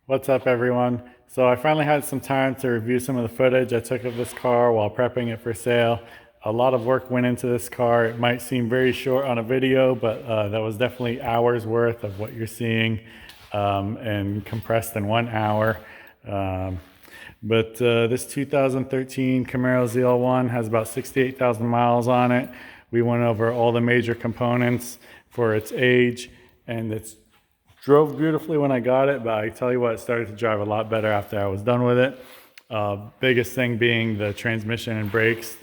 What's up, everyone? So I finally had some time to review some of the footage I took of this car while prepping it for sale. A lot of work went into this car. It might seem very short on a video, but that was definitely hours worth of what you're seeing, and compressed in 1 hour. Um, but this 2013 Camaro ZL1 has about 68,000 miles on it. We went over all the major components for its age, and it's drove beautifully when I got it, but I tell you what, it started to drive a lot better after I was done with it. Biggest thing being the transmission and brakes,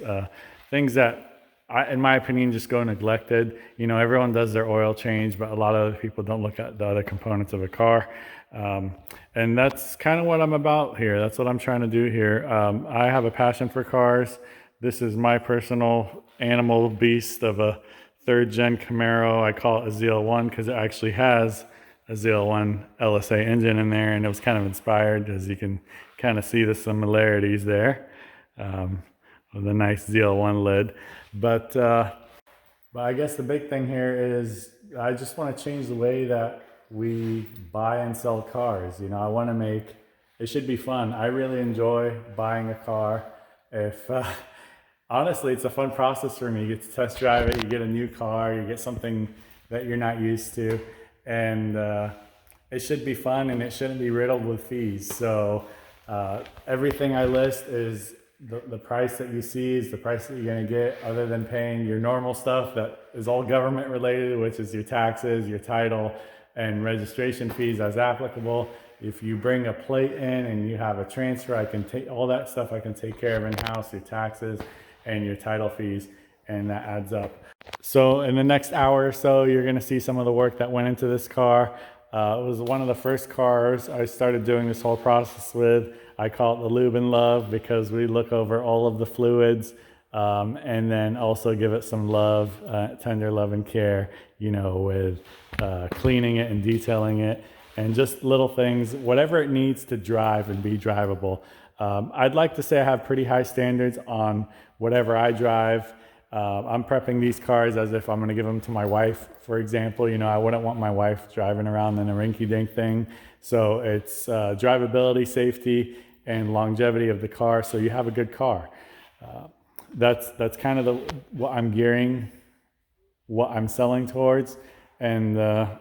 things that, in my opinion, just go neglected. You know, everyone does their oil change, but a lot of other people don't look at the other components of a car. And that's kind of what I'm about here. That's what I'm trying to do here. I have a passion for cars. This is my personal animal beast of a third gen Camaro. I call it a ZL1 because it actually has a ZL1 LSA engine in there, and it was kind of inspired, as you can kind of see the similarities there, with a nice ZL1 lid. But I guess the big thing here is I just want to change the way that we buy and sell cars. You know, I want to make it should be fun. I really enjoy buying a car. If honestly, it's a fun process for me. You get to test drive it, you get a new car, you get something that you're not used to, and it should be fun, and it shouldn't be riddled with fees. So everything I list is the price that you see is the price that you're going to get, other than paying your normal stuff that is all government related, which is your taxes, your title, and registration fees as applicable. If you bring a plate in and you have a transfer, I can take all that stuff, I can take care of in-house, your taxes and your title fees, and that adds up. So in the next hour or so, you're going to see some of the work that went into this car. It was one of the first cars I started doing this whole process with. I call it the Lube and Love because we look over all of the fluids, and then also give it some love, tender love and care, you know, with cleaning it and detailing it, and just little things, whatever it needs to drive and be drivable. I'd like to say I have pretty high standards on whatever I drive. I'm prepping these cars as if I'm going to give them to my wife, for example. You know, I wouldn't want my wife driving around in a rinky-dink thing. So it's drivability, safety, and longevity of the car, so you have a good car. That's kind of what I'm gearing, what I'm selling towards. And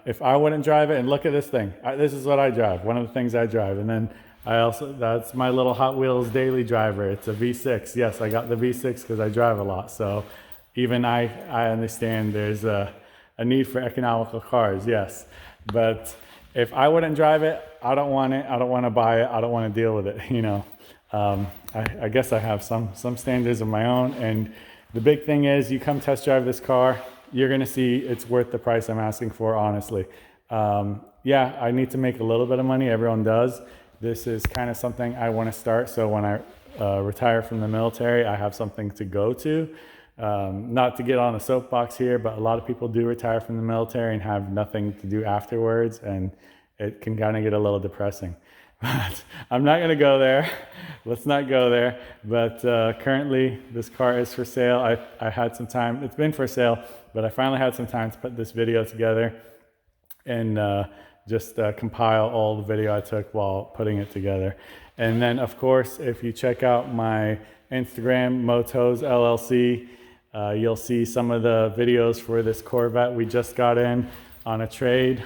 if I wouldn't drive it, and look at this thing. This is what I drive, one of the things I drive. And then that's my little Hot Wheels daily driver. It's a V6. Yes, I got the V6 because I drive a lot. So even I understand there's a need for economical cars, yes. But if I wouldn't drive it, I don't want it. I don't want to buy it. I don't want to deal with it, you know. I guess I have some standards of my own. And the big thing is, you come test drive this car, you're going to see it's worth the price I'm asking for, honestly. Yeah, I need to make a little bit of money. Everyone does. This is kind of something I want to start, so when I retire from the military, I have something to go to. Not to get on a soapbox here, but a lot of people do retire from the military and have nothing to do afterwards, and it can kind of get a little depressing. But I'm not going to go there. Let's not go there. But currently, this car is for sale. I had some time. It's been for sale, but I finally had some time to put this video together and just compile all the video I took while putting it together. And then, of course, if you check out my Instagram, Motos LLC, you'll see some of the videos for this Corvette we just got in on a trade.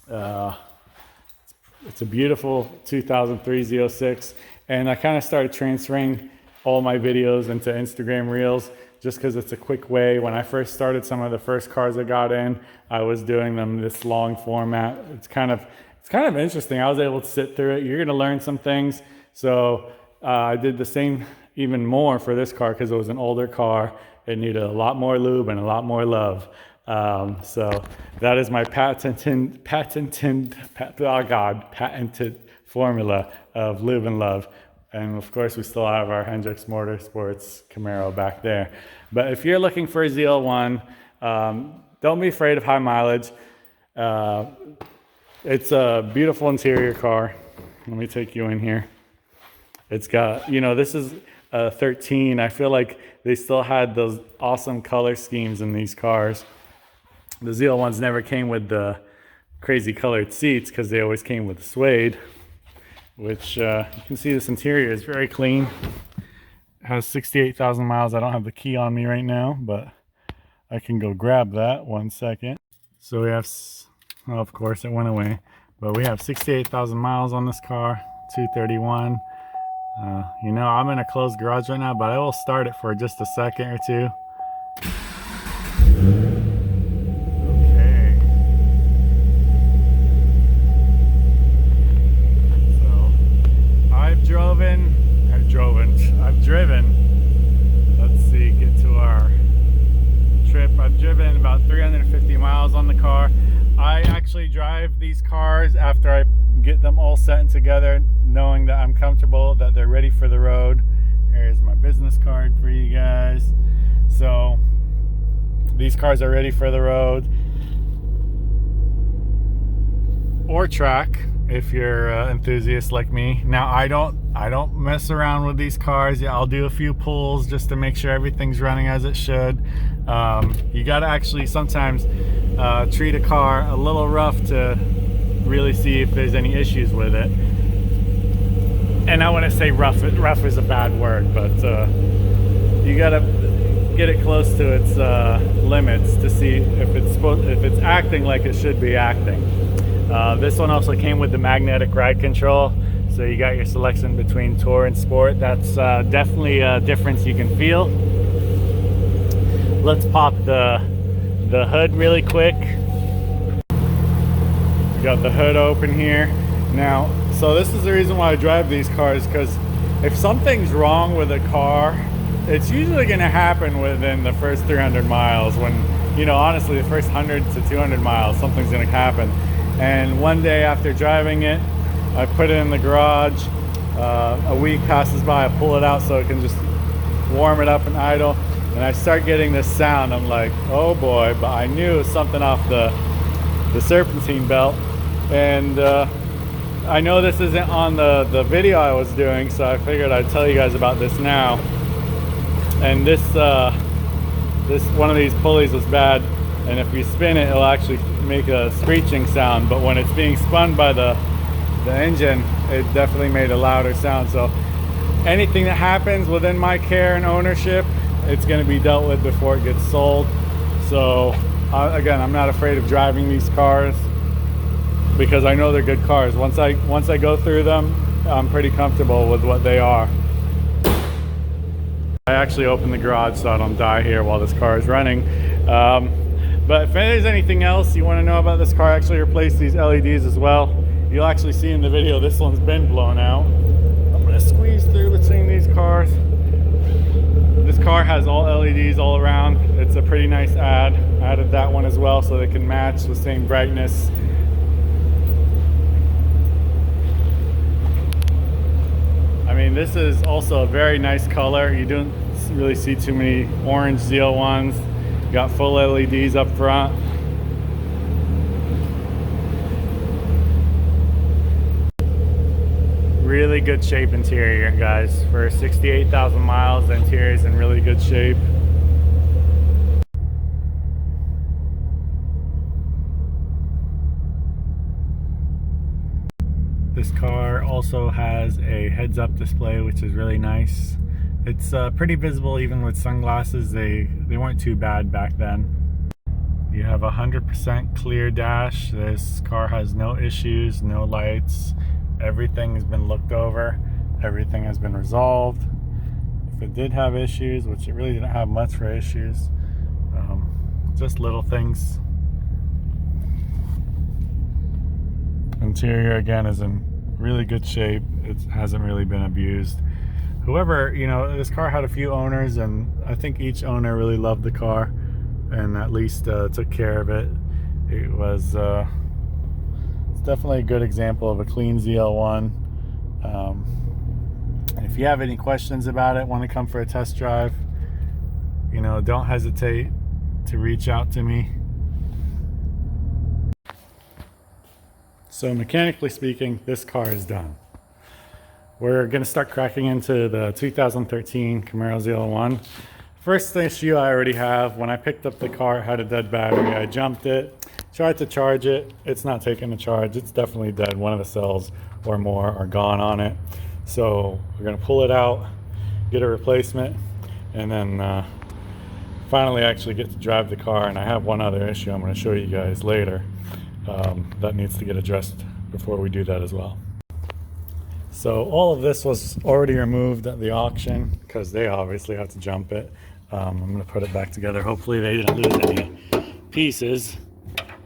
It's a beautiful 2003 Z06, and I kind of started transferring all my videos into Instagram Reels just because it's a quick way. When I first started some of the first cars I got in, I was doing them this long format. It's kind of interesting. I was able to sit through it. You're going to learn some things. So I did the same, even more for this car because it was an older car. It needed a lot more lube and a lot more love. So that is my patented formula of Lube and Love. And of course, we still have our Hendrix Motorsports Camaro back there. But if you're looking for a ZL1, don't be afraid of high mileage. It's a beautiful interior car. Let me take you in here. It's got, you know, this is a 13. I feel like they still had those awesome color schemes in these cars. The ZL1s never came with the crazy colored seats because they always came with suede, which you can see this interior is very clean. It has 68,000 miles. I don't have the key on me right now, but I can go grab that. 1 second. So we have, well, of course it went away, but we have 68,000 miles on this car, 231. You know, I'm in a closed garage right now, but I will start it for just a second or two. Okay. So I've driven, let's see, get to our trip. I've driven about 350 miles on the car. I actually drive these cars after I get them all set and together, knowing that I'm comfortable, that they're ready for the road. Here's my business card for you guys. So these cars are ready for the road or track if you're an enthusiast like me. Now I don't mess around with these cars. Yeah, I'll do a few pulls just to make sure everything's running as it should. You got to actually sometimes treat a car a little rough to really see if there's any issues with it. And I want to say rough is a bad word, but you got to get it close to its limits to see if it's acting like it should be acting. This one also came with the magnetic ride control, so you got your selection between Tour and Sport. That's definitely a difference you can feel. Let's pop the hood really quick. We got the hood open here. Now, so this is the reason why I drive these cars, because if something's wrong with a car, it's usually going to happen within the first 300 miles. When, you know, honestly, the first 100 to 200 miles, something's going to happen. And one day after driving it, I put it in the garage. A week passes by, I pull it out so it can just warm it up and idle. And I start getting this sound. I'm like, oh boy, but I knew it was something off the serpentine belt. And I know this isn't on the video I was doing, so I figured I'd tell you guys about this now. And this one of these pulleys was bad, and if you spin it, it'll actually make a screeching sound, but when it's being spun by the engine, it definitely made a louder sound. So anything that happens within my care and ownership, it's going to be dealt with before it gets sold. So again, I'm not afraid of driving these cars because I know they're good cars. Once I go through them, I'm pretty comfortable with what they are. I actually opened the garage so I don't die here while this car is running. But if there's anything else you want to know about this car, I actually replaced these LEDs as well. You'll actually see in the video this one's been blown out. I'm going to squeeze through between these cars. This car has all LEDs all around. It's a pretty nice add. I added that one as well so they can match the same brightness. I mean, this is also a very nice color. You don't really see too many orange ZL1s. Got full LEDs up front. Really good shape interior, guys. For 68,000 miles, the interior is in really good shape. This car also has a heads-up display, which is really nice. It's pretty visible even with sunglasses. They weren't too bad back then. You have 100% clear dash. This car has no issues, no lights. Everything has been looked over. Everything has been resolved. If it did have issues, which it really didn't have much for issues, just little things. Interior again is in really good shape. It hasn't really been abused. Whoever, you know, this car had a few owners, and I think each owner really loved the car and at least took care of it. It was it's definitely a good example of a clean ZL1. If you have any questions about it, want to come for a test drive, you know, don't hesitate to reach out to me. So mechanically speaking, this car is done. We're going to start cracking into the 2013 Camaro ZL1. First issue I already have, when I picked up the car, it had a dead battery. I jumped it, Tried to charge it. It's not taking the charge. It's definitely dead. One of the cells or more are gone on it. So we're gonna pull it out, get a replacement, and then finally actually get to drive the car. And I have one other issue I'm going to show you guys later that needs to get addressed before we do that as well. So all of this was already removed at the auction because they obviously had to jump it. I'm going to put it back together. Hopefully they didn't lose any pieces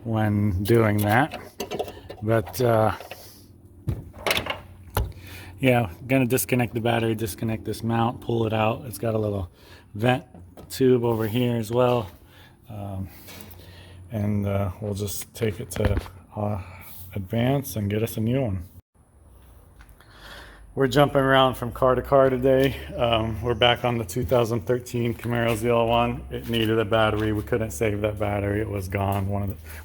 when doing that. But yeah, going to disconnect the battery, disconnect this mount, pull it out. It's got a little vent tube over here as well, and we'll just take it to Advance and get us a new one. We're jumping around from car to car today. We're back on the 2013 Camaro ZL1. It needed a battery. We couldn't save that battery. It was gone.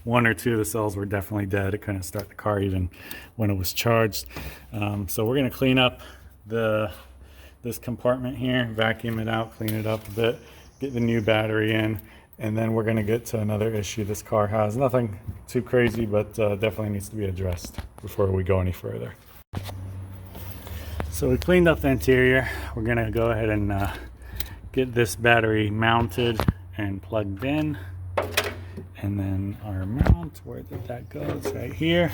One or two of the cells were definitely dead. It couldn't start the car even when it was charged. So we're going to clean up this compartment here, vacuum it out, clean it up a bit, get the new battery in, and then we're going to get to another issue this car has. Nothing too crazy, but definitely needs to be addressed before we go any further. So we cleaned up the interior. We're going to go ahead and get this battery mounted and plugged in. And then our mount, where did that go? It's right here.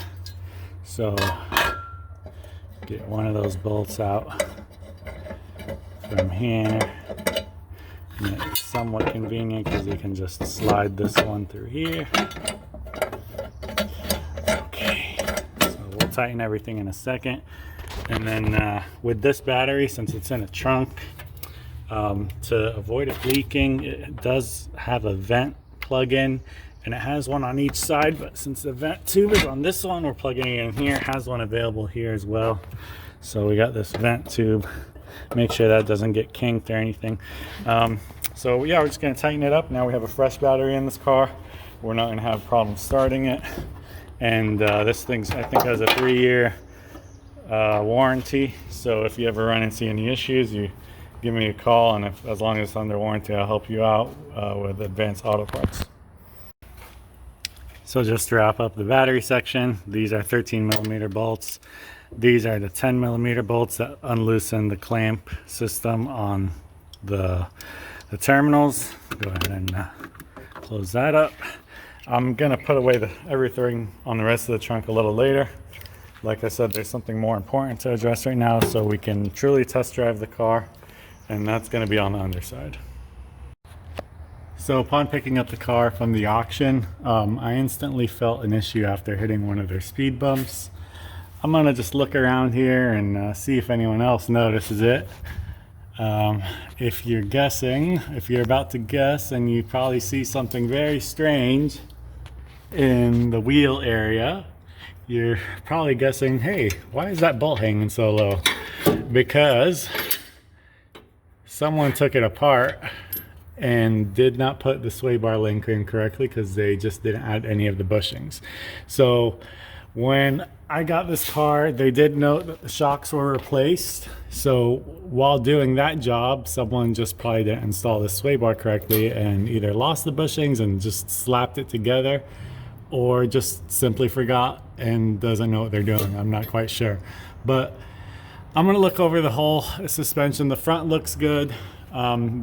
So get one of those bolts out from here. And it's somewhat convenient because you can just slide this one through here. Okay, so we'll tighten everything in a second. And then with this battery, since it's in a trunk, to avoid it leaking, it does have a vent plug-in, and it has one on each side, but since the vent tube is on this one, we're plugging it in here. It has one available here as well. So we got this vent tube. Make sure that doesn't get kinked or anything. So yeah, we're just gonna tighten it up. Now we have a fresh battery in this car. We're not gonna have problems starting it. And this thing's, I think, has a 3-year warranty. So if you ever run into any issues, you give me a call, and as long as it's under warranty, I'll help you out with Advanced Auto Parts. So just to wrap up the battery section, these are 13mm bolts. These are the 10mm bolts that unloosen the clamp system on the terminals. Go ahead and close that up. I'm gonna put away everything on the rest of the trunk a little later. Like I said, there's something more important to address right now so we can truly test drive the car, and that's gonna be on the underside. So upon picking up the car from the auction, I instantly felt an issue after hitting one of their speed bumps. I'm gonna just look around here and see if anyone else notices it. If you're guessing, if you're about to guess, and you probably see something very strange in the wheel area, you're probably guessing, hey, why is that bolt hanging so low? Because someone took it apart and did not put the sway bar link in correctly because they just didn't add any of the bushings. So when I got this car, they did note that the shocks were replaced. So while doing that job, someone just probably didn't install the sway bar correctly and either lost the bushings and just slapped it together, or just simply forgot and doesn't know what they're doing. I'm not quite sure. But I'm gonna look over the whole suspension. The front looks good.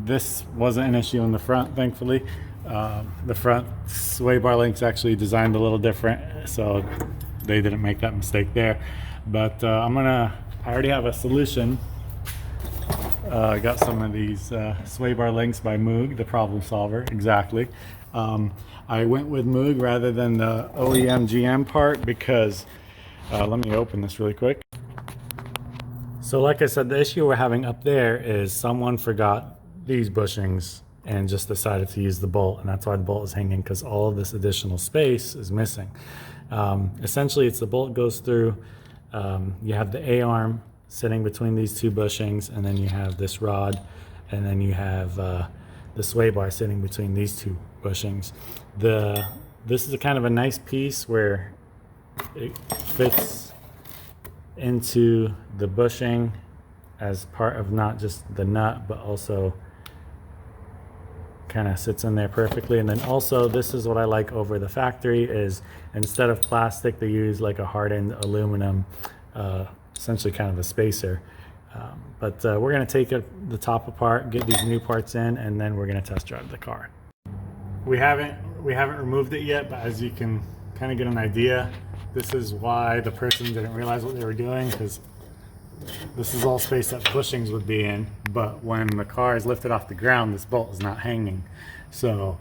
This wasn't an issue in the front, thankfully. The front sway bar link's actually designed a little different, so they didn't make that mistake there. But I already have a solution. I got some of these sway bar links by Moog, the problem solver, exactly. I went with Moog rather than the OEM GM part because, let me open this really quick. So like I said, the issue we're having up there is someone forgot these bushings and just decided to use the bolt, and that's why the bolt is hanging, because all of this additional space is missing. Essentially, it's the bolt goes through, you have the A-arm sitting between these two bushings, and then you have this rod, and then you have the sway bar sitting between these two bushings. This is a kind of a nice piece where it fits into the bushing as part of not just the nut, but also kind of sits in there perfectly. And then also, this is what I like over the factory is instead of plastic, they use like a hardened aluminum, essentially kind of a spacer. But we're going to take the top apart, get these new parts in, and then we're going to test drive the car. We haven't removed it yet, but as you can kind of get an idea, this is why the person didn't realize what they were doing, because this is all space that bushings would be in, but when the car is lifted off the ground, this bolt is not hanging. So,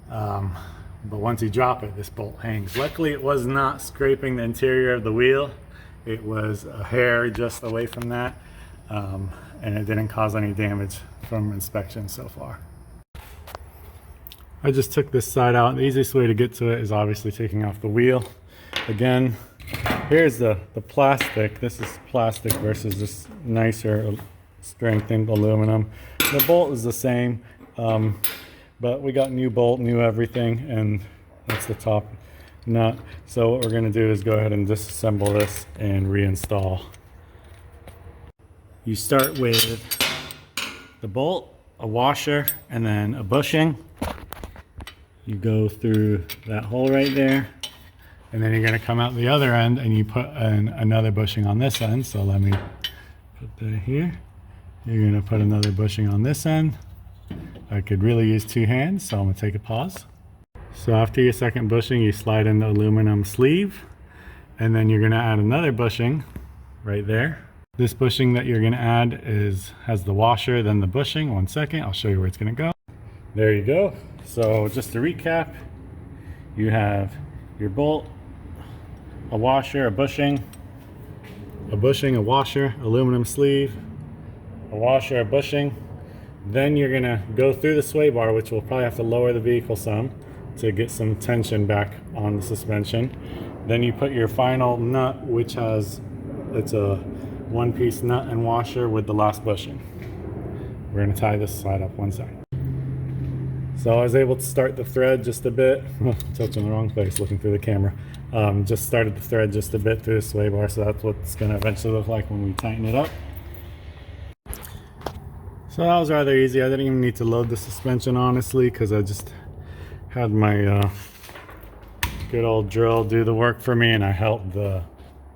but once you drop it, this bolt hangs. Luckily, it was not scraping the interior of the wheel. It was a hair just away from that, and it didn't cause any damage from inspection so far. I just took this side out. The easiest way to get to it is obviously taking off the wheel. Again, here's the plastic. This is plastic versus this nicer strengthened aluminum. The bolt is the same, but we got new bolt, new everything, and that's the top nut. So what we're going to do is go ahead and disassemble this and reinstall. You start with the bolt, a washer, and then a bushing. You go through that hole right there, and then you're going to come out the other end and you put another bushing on this end. So let me put that here. You're going to put another bushing on this end. I could really use two hands, so I'm going to take a pause. So after your second bushing, you slide in the aluminum sleeve, and then you're going to add another bushing right there. This bushing that you're going to add has the washer, then the bushing. 1 second, I'll show you where it's going to go. There you go. So just to recap, you have your bolt, a washer, a bushing, a washer, aluminum sleeve, a washer, a bushing. Then you're going to go through the sway bar, which will probably have to lower the vehicle some to get some tension back on the suspension. Then you put your final nut, which it's a one-piece nut and washer with the last bushing. We're going to tie this side up 1 second. So I was able to start the thread just a bit. Touching the wrong place, looking through the camera. Just started the thread just a bit through the sway bar, so that's what it's going to eventually look like when we tighten it up. So that was rather easy. I didn't even need to load the suspension, honestly, because I just had my good old drill do the work for me, and I held the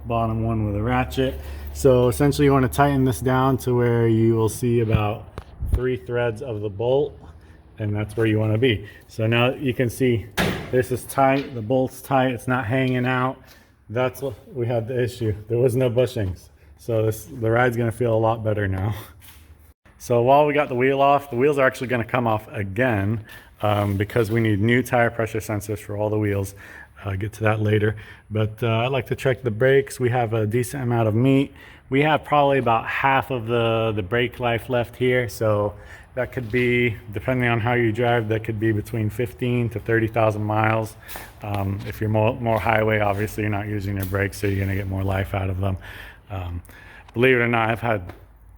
bottom one with a ratchet. So essentially you want to tighten this down to where you will see about 3 threads of the bolt, and that's where you want to be. So now you can see this is tight, the bolt's tight, it's not hanging out. That's what we had the issue. There was no bushings. So the ride's going to feel a lot better now. So while we got the wheel off, the wheels are actually going to come off again because we need new tire pressure sensors for all the wheels. I'll get to that later. But I like to check the brakes. We have a decent amount of meat. We have probably about half of the brake life left here. So that could be, depending on how you drive, that could be between 15 to 30,000 miles. If you're more highway, obviously you're not using your brakes, so you're going to get more life out of them. Believe it or not, I've had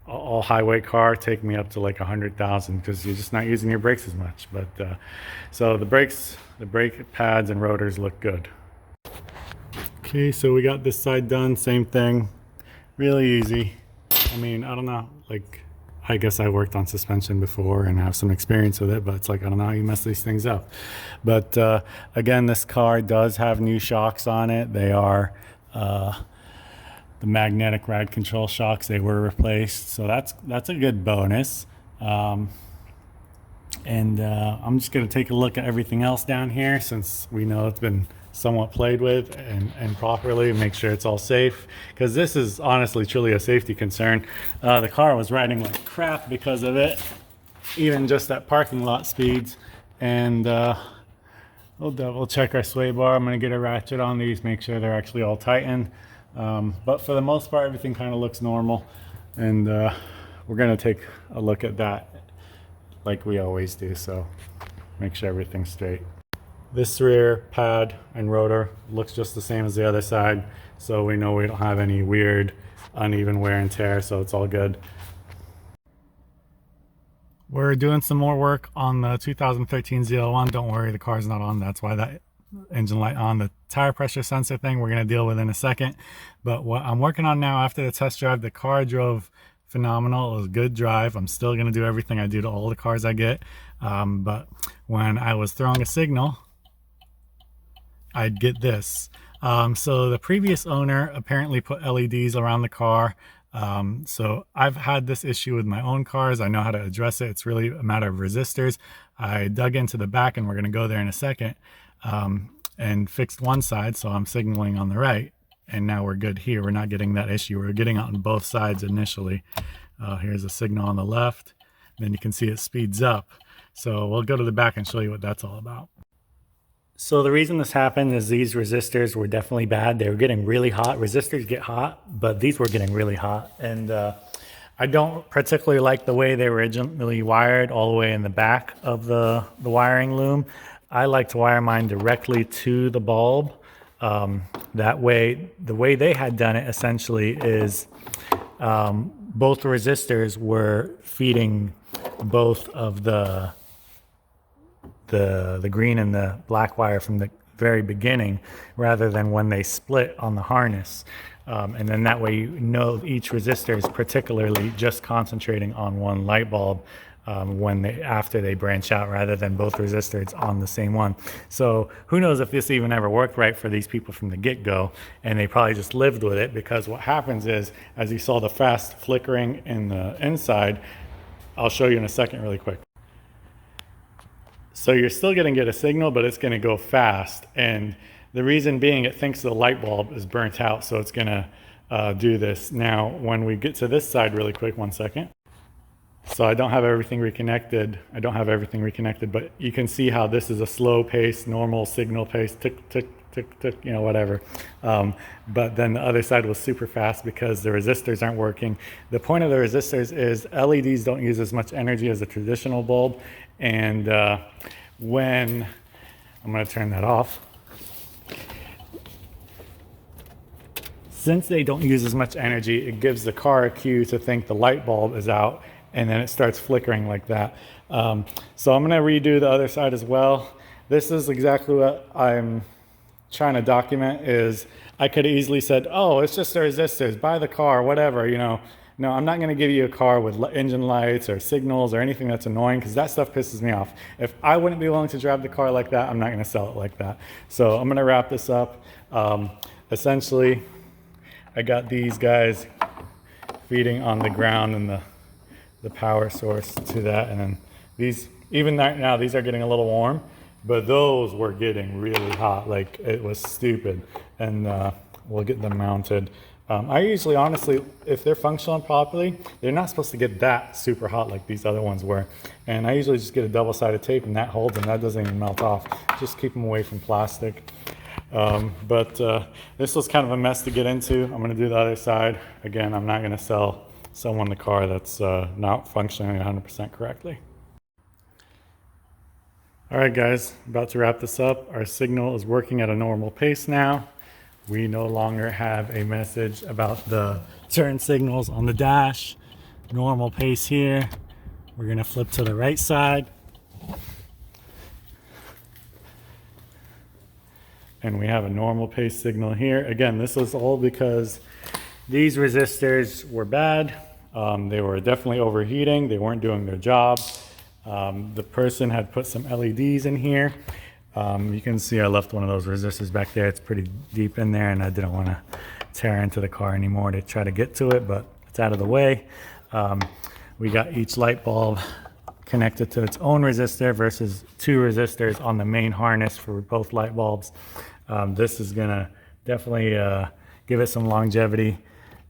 all highway car take me up to like 100,000 because you're just not using your brakes as much. But so the brake pads and rotors look good. Okay, so we got this side done. Same thing, really easy. I mean, I don't know, like I guess I worked on suspension before and have some experience with it, but it's like I don't know how you mess these things up. But again, this car does have new shocks on it. They are the magnetic ride control shocks. They were replaced, so that's a good bonus. I'm just going to take a look at everything else down here, since we know it's been somewhat played with and properly, make sure it's all safe, because this is honestly truly a safety concern. The car was riding like crap because of it, even just at parking lot speeds. And we'll check our sway bar. I'm going to get a ratchet on these, make sure they're actually all tightened. But for the most part, everything kind of looks normal, and we're going to take a look at that like we always do, so make sure everything's straight. This rear pad and rotor looks just the same as the other side, so we know we don't have any weird uneven wear and tear, so it's all good. We're doing some more work on the 2013 ZL1. Don't worry, the car's not on. That's why that engine light on. The tire pressure sensor thing we're going to deal with in a second. But what I'm working on now, after the test drive, the car drove phenomenal. It was a good drive. I'm still going to do everything I do to all the cars I get. But when I was throwing a signal, I'd get this. So the previous owner apparently put LEDs around the car. So I've had this issue with my own cars. I know how to address it. It's really a matter of resistors. I dug into the back, and we're going to go there in a second, and fixed one side, so I'm signaling on the right. And now we're good here. We're not getting that issue. We're getting out on both sides initially. Here's a signal on the left. Then you can see it speeds up. So we'll go to the back and show you what that's all about. So the reason this happened is these resistors were definitely bad. They were getting really hot. Resistors get hot, but these were getting really hot. And I don't particularly like the way they were originally wired all the way in the back of the wiring loom. I like to wire mine directly to the bulb. That way, the way they had done it essentially is both resistors were feeding both of the green and the black wire from the very beginning, rather than when they split on the harness. And then that way you know each resistor is particularly just concentrating on one light bulb after they branch out, rather than both resistors on the same one. So who knows if this even ever worked right for these people from the get-go, and they probably just lived with it, because what happens is, as you saw the fast flickering in the inside, I'll show you in a second really quick. So you're still going to get a signal, but it's going to go fast. And the reason being, it thinks the light bulb is burnt out, so it's going to do this. Now, when we get to this side really quick, one second. So I don't have everything reconnected. But you can see how this is a slow pace, normal signal pace, tick, tick, tick, tick, you know, whatever. But then the other side was super fast because the resistors aren't working. The point of the resistors is LEDs don't use as much energy as a traditional bulb. And when, I'm going to turn that off. Since they don't use as much energy, it gives the car a cue to think the light bulb is out, and then it starts flickering like that. So I'm going to redo the other side as well. This is exactly what I'm trying to document. Is I could have easily said, oh, it's just the resistors, buy the car, whatever, you know. No, I'm not going to give you a car with engine lights or signals or anything that's annoying, because that stuff pisses me off. If I wouldn't be willing to drive the car like that, I'm not going to sell it like that. So I'm going to wrap this up. Essentially, I got these guys feeding on the ground and the power source to that. And then these, even right now, these are getting a little warm, but those were getting really hot. Like, it was stupid. And we'll get them mounted. I usually, honestly, if they're functional properly, they're not supposed to get that super hot like these other ones were. And I usually just get a double-sided tape, and that holds, and that doesn't even melt off. Just keep them away from plastic. But this was kind of a mess to get into. I'm going to do the other side. Again, I'm not going to sell someone the car that's not functioning 100% correctly. All right, guys, about to wrap this up. Our signal is working at a normal pace now. We no longer have a message about the turn signals on the dash. Normal pace here. We're going to flip to the right side. And we have a normal pace signal here. Again, this was all because these resistors were bad. They were definitely overheating. They weren't doing their job. The person had put some LEDs in here. You can see I left one of those resistors back there. It's pretty deep in there, and I didn't want to tear into the car anymore to try to get to it, but it's out of the way. We got each light bulb connected to its own resistor versus two resistors on the main harness for both light bulbs. This is going to definitely give it some longevity,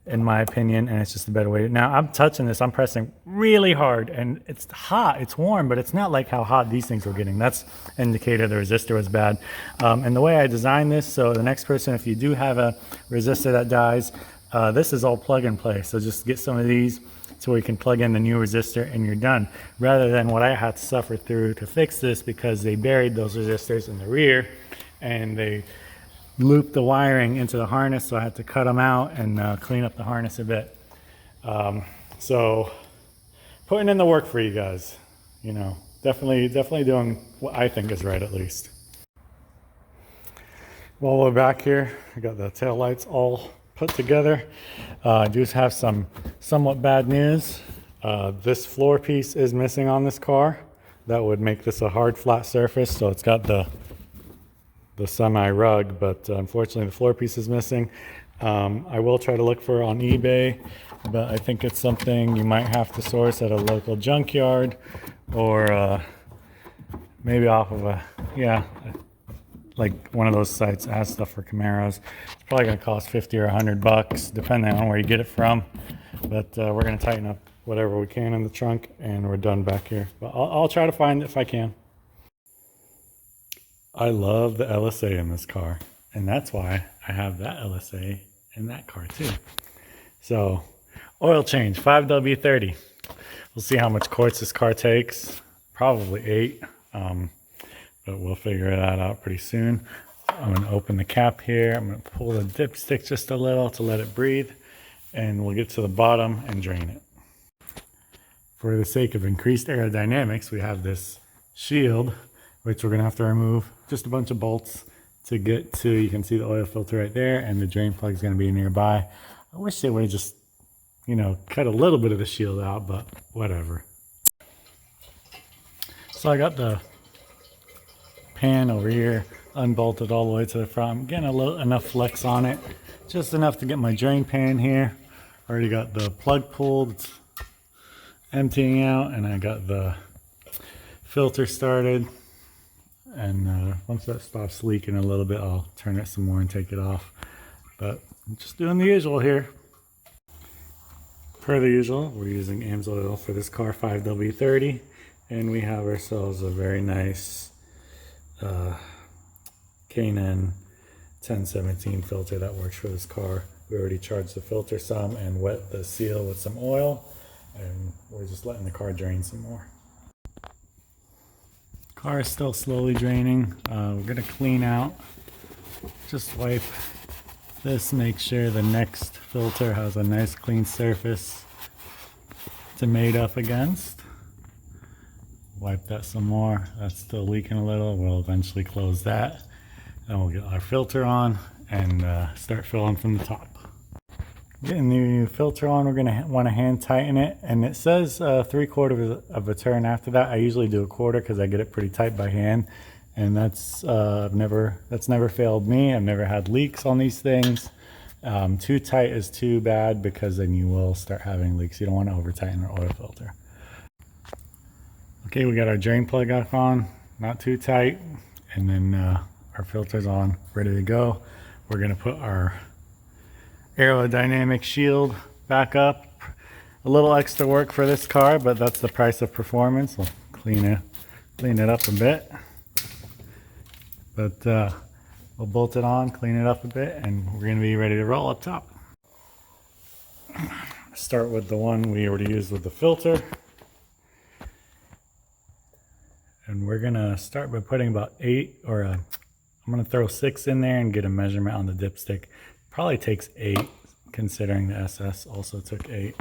in my opinion, and it's just a better way. Now, I'm touching this, I'm pressing really hard, and it's hot, it's warm, but it's not like how hot these things were getting. That's indicator the resistor was bad. And the way I designed this, so the next person, if you do have a resistor that dies, this is all plug and play. So just get some of these so you can plug in the new resistor and you're done. Rather than what I had to suffer through to fix this, because they buried those resistors in the rear and they looped the wiring into the harness, so I had to cut them out and clean up the harness a bit. So putting in the work for you guys, you know, definitely doing what I think is right, at least. While we're back here, I got the tail lights all put together. I do have some somewhat bad news. This floor piece is missing on this car. That would make this a hard flat surface, so it's got the semi rug, but unfortunately the floor piece is missing. I will try to look for it on eBay, but I think it's something you might have to source at a local junkyard, or maybe off of like one of those sites that has stuff for Camaros. It's probably going to cost 50 or 100 bucks, depending on where you get it from. But we're going to tighten up whatever we can in the trunk, and we're done back here. But I'll try to find it if I can. I love the LSA in this car, and that's why I have that LSA in that car too. So, oil change, 5W30. We'll see how much quarts this car takes. Probably 8, but we'll figure that out pretty soon. I'm going to open the cap here. I'm going to pull the dipstick just a little to let it breathe, and we'll get to the bottom and drain it. For the sake of increased aerodynamics, we have this shield, which we're going to have to remove just a bunch of bolts to get to. You can see the oil filter right there, and the drain plug is going to be nearby. I wish they would have just, cut a little bit of the shield out, but whatever. So I got the pan over here unbolted all the way to the front. I'm getting enough flex on it, just enough to get my drain pan here. Already got the plug pulled, it's emptying out, and I got the filter started. And once that stops leaking a little bit, I'll turn it some more and take it off. But I'm just doing the usual here. Per the usual, we're using AMSOIL for this car, 5W30, and we have ourselves a very nice K&N 1017 filter that works for this car. We already charged the filter some and wet the seal with some oil, and we're just letting the car drain some more. Car is still slowly draining. We're going to clean out, just wipe this, make sure the next filter has a nice clean surface to mate up against. Wipe that some more. That's still leaking a little. We'll eventually close that. Then we'll get our filter on and start filling from the top. Getting the new filter on, we're going to want to hand tighten it, and it says 3/4 of a turn after that. I usually do 1/4 because I get it pretty tight by hand, and that's never failed me. I've never had leaks on these things. Too tight is too bad, because then you will start having leaks. You don't want to over tighten your oil filter. Okay, we got our drain plug back on, not too tight, and then our filter's on, ready to go. We're going to put our aerodynamic shield back up. A little extra work for this car, but that's the price of performance. We'll clean it up a bit, but we'll bolt it on, clean it up a bit, and we're going to be ready to roll up top. Start with the one we already used with the filter, and we're going to start by putting about 8, or I'm going to throw 6 in there and get a measurement on the dipstick. Probably takes 8, considering the SS also took 8.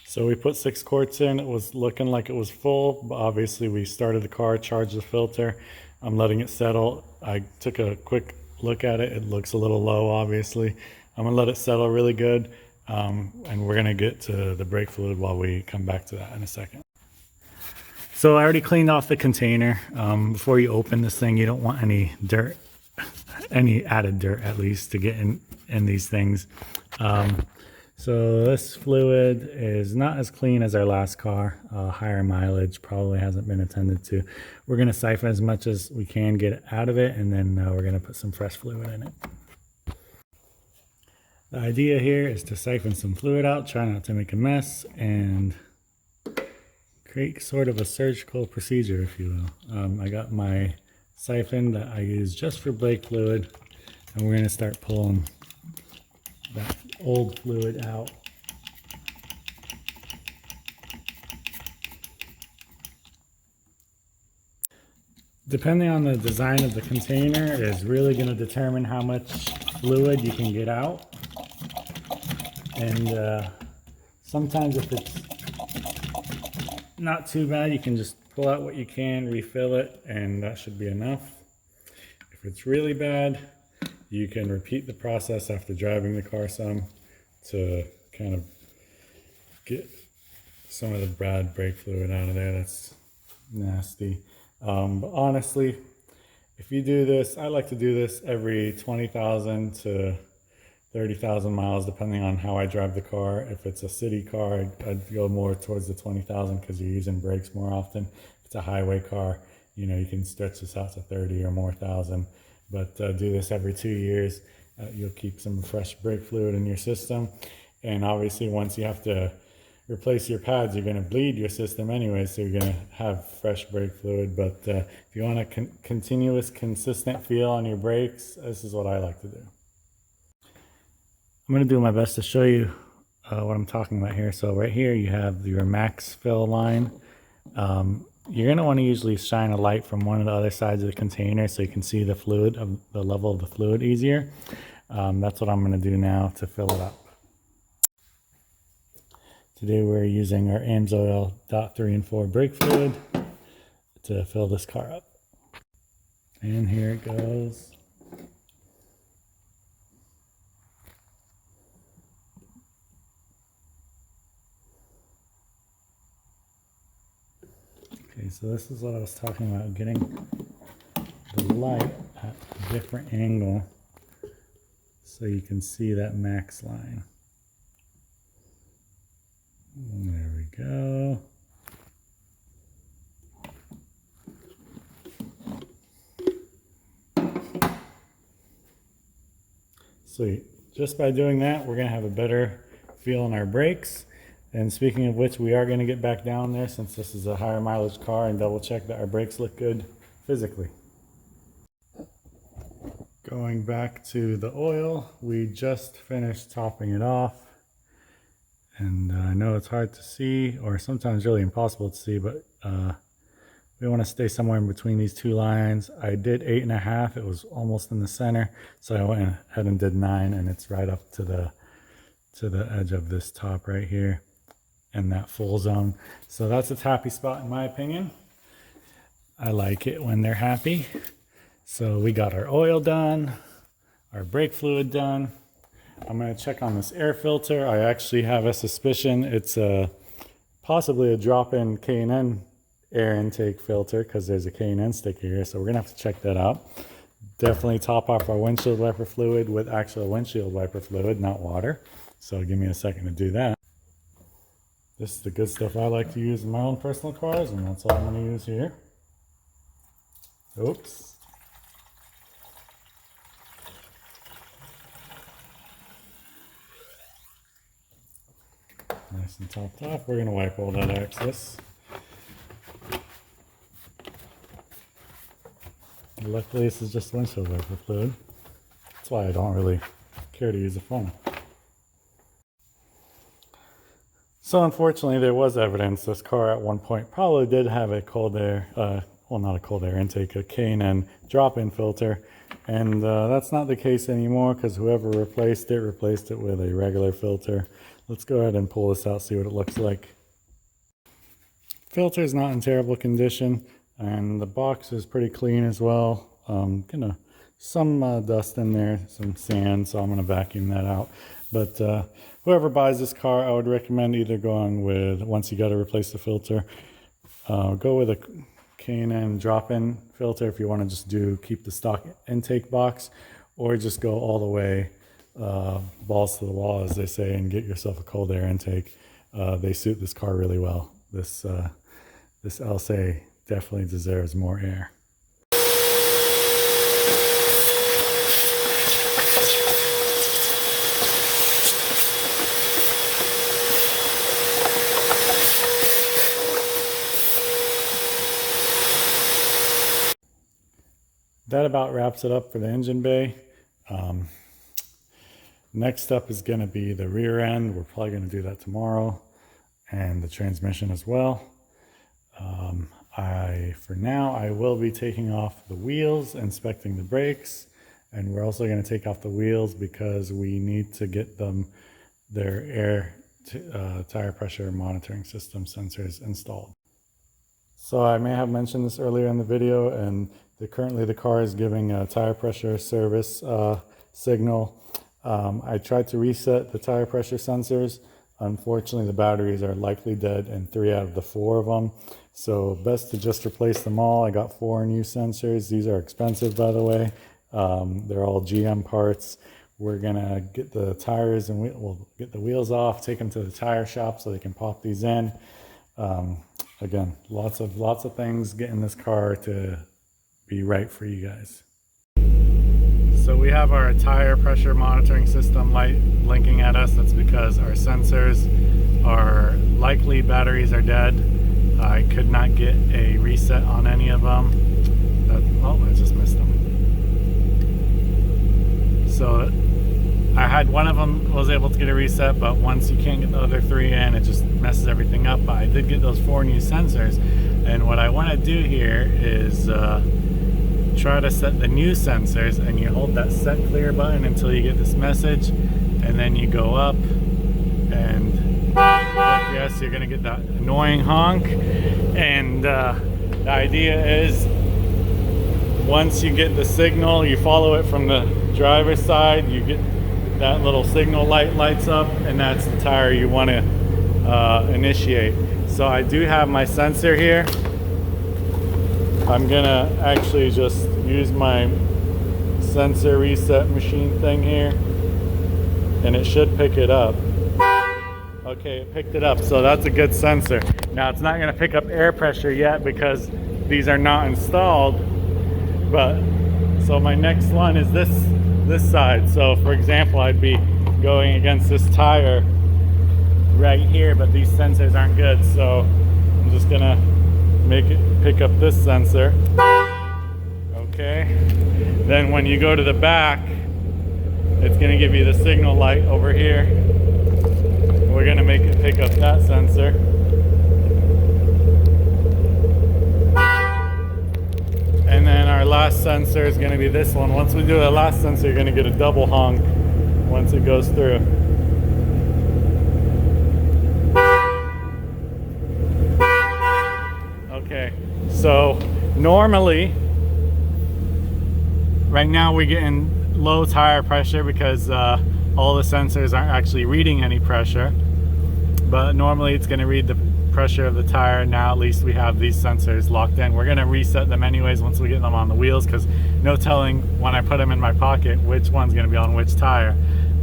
So we put 6 quarts in. It was looking like it was full, but obviously we started the car, charged the filter. I'm letting it settle. I took a quick look at it. It looks a little low, obviously. I'm gonna let it settle really good, and we're gonna get to the brake fluid while we come back to that in a second. So I already cleaned off the container. Before you open this thing, you don't want any dirt, any added dirt at least, to get in these things. So this fluid is not as clean as our last car. Higher mileage, probably hasn't been attended to. We're going to siphon as much as we can get out of it, and then we're going to put some fresh fluid in it. The idea here is to siphon some fluid out, try not to make a mess, and create sort of a surgical procedure, if you will. I got my siphon that I use just for brake fluid, and we're going to start pulling that old fluid out. Depending on the design of the container is really going to determine how much fluid you can get out. And sometimes if it's not too bad, you can just pull out what you can, refill it, and that should be enough. If it's really bad, you can repeat the process after driving the car some to kind of get some of the bad brake fluid out of there. That's nasty. But honestly, if you do this, I like to do this every 20,000 to 30,000 miles, depending on how I drive the car. If it's a city car, I'd go more towards the 20,000 because you're using brakes more often. If it's a highway car, you can stretch this out to 30 or more thousand. But do this every 2 years. You'll keep some fresh brake fluid in your system. And obviously, once you have to replace your pads, you're going to bleed your system anyway, so you're going to have fresh brake fluid. But if you want a continuous, consistent feel on your brakes, this is what I like to do. I'm going to do my best to show you what I'm talking about here. So right here you have your max fill line. You're going to want to usually shine a light from one of the other sides of the container so you can see the fluid, of the level of the fluid easier. That's what I'm going to do now to fill it up. Today we're using our AMSOIL .3 and 4 brake fluid to fill this car up. And here it goes. Okay, so this is what I was talking about, getting the light at a different angle so you can see that max line. There we go. Sweet. Just by doing that, we're going to have a better feel on our brakes. And speaking of which, we are going to get back down there since this is a higher mileage car and double check that our brakes look good physically. Going back to the oil, we just finished topping it off. And I know it's hard to see, or sometimes really impossible to see, but we want to stay somewhere in between these two lines. I did 8.5, it was almost in the center, so I went ahead and did 9, and it's right up to the edge of this top right here in that full zone. So that's its happy spot in my opinion. I like it when they're happy. So we got our oil done, our brake fluid done. I'm going to check on this air filter. I actually have a suspicion it's possibly a drop-in K&N air intake filter because there's a K&N sticker here, so we're going to have to check that out. Definitely top off our windshield wiper fluid with actual windshield wiper fluid, not water. So give me a second to do that. This is the good stuff I like to use in my own personal cars, and that's all I'm going to use here. Oops. Nice and topped off. We're going to wipe all that excess. Luckily, this is just windshield wiper fluid. That's why I don't really care to use a foam. So unfortunately, there was evidence this car at one point probably did have a cold air, well, not a cold air intake, a K&N drop-in filter. And that's not the case anymore because whoever replaced it with a regular filter. Let's go ahead and pull this out, see what it looks like. Filter is not in terrible condition, and the box is pretty clean as well. Some dust in there, some sand, so I'm gonna vacuum that out. But whoever buys this car, I would recommend either going with, once you got to replace the filter, go with a K&N drop-in filter if you want to just keep the stock intake box, or just go all the way balls to the wall, as they say, and get yourself a cold air intake. They suit this car really well. This Alce definitely deserves more air. That about wraps it up for the engine bay. Next up is going to be the rear end. We're probably going to do that tomorrow, and the transmission as well. For now, I will be taking off the wheels, inspecting the brakes, and we're also going to take off the wheels because we need to get their air tire pressure monitoring system sensors installed. So I may have mentioned this earlier in the video, and currently the car is giving a tire pressure service signal. I tried to reset the tire pressure sensors. Unfortunately, the batteries are likely dead in 3 out of the 4 of them. So best to just replace them all. I got 4 new sensors. These are expensive, by the way. They're all GM parts. We're gonna get the tires and we'll get the wheels off, take them to the tire shop so they can pop these in. Again, lots of things getting this car to be right for you guys. So we have our tire pressure monitoring system light blinking at us. That's because our sensors are likely batteries are dead. I could not get a reset on any of them. Oh, I just missed them. So I had one of them was able to get a reset, but once you can't get the other 3 in, it just messes everything up. But I did get those 4 new sensors, and what I want to do here is try to set the new sensors, and you hold that set clear button until you get this message, and then you go up and click yes. You're gonna get that annoying honk, and the idea is once you get the signal, you follow it from the driver's side, you get that little signal light lights up, and that's the tire you want to initiate. So I do have my sensor here. I'm gonna actually just use my sensor reset machine thing here, and it should pick it up. Okay, it picked it up, so that's a good sensor. Now it's not gonna pick up air pressure yet because these are not installed, but so my next one is this side. So for example, I'd be going against this tire right here, but these sensors aren't good, so I'm just gonna make it pick up this sensor. Okay, then when you go to the back, it's gonna give you the signal light over here. We're gonna make it pick up that sensor. And then our last sensor is gonna be this one. Once we do the last sensor, you're gonna get a double honk once it goes through. Okay, so normally, right now we're getting low tire pressure because all the sensors aren't actually reading any pressure, but normally it's going to read the pressure of the tire. Now at least we have these sensors locked in. We're going to reset them anyways once we get them on the wheels, because no telling when I put them in my pocket which one's going to be on which tire.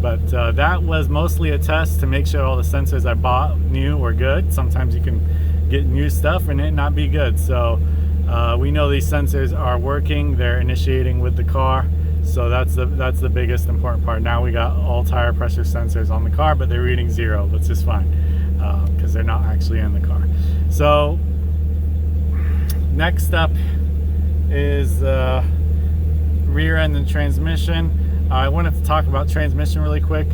But that was mostly a test to make sure all the sensors I bought new were good. Sometimes you can get new stuff and it not be good. So we know these sensors are working, they're initiating with the car, so that's the biggest important part. Now we got all tire pressure sensors on the car, but they're reading 0, which is fine because they're not actually in the car. So next up is rear end and transmission. I wanted to talk about transmission really quick.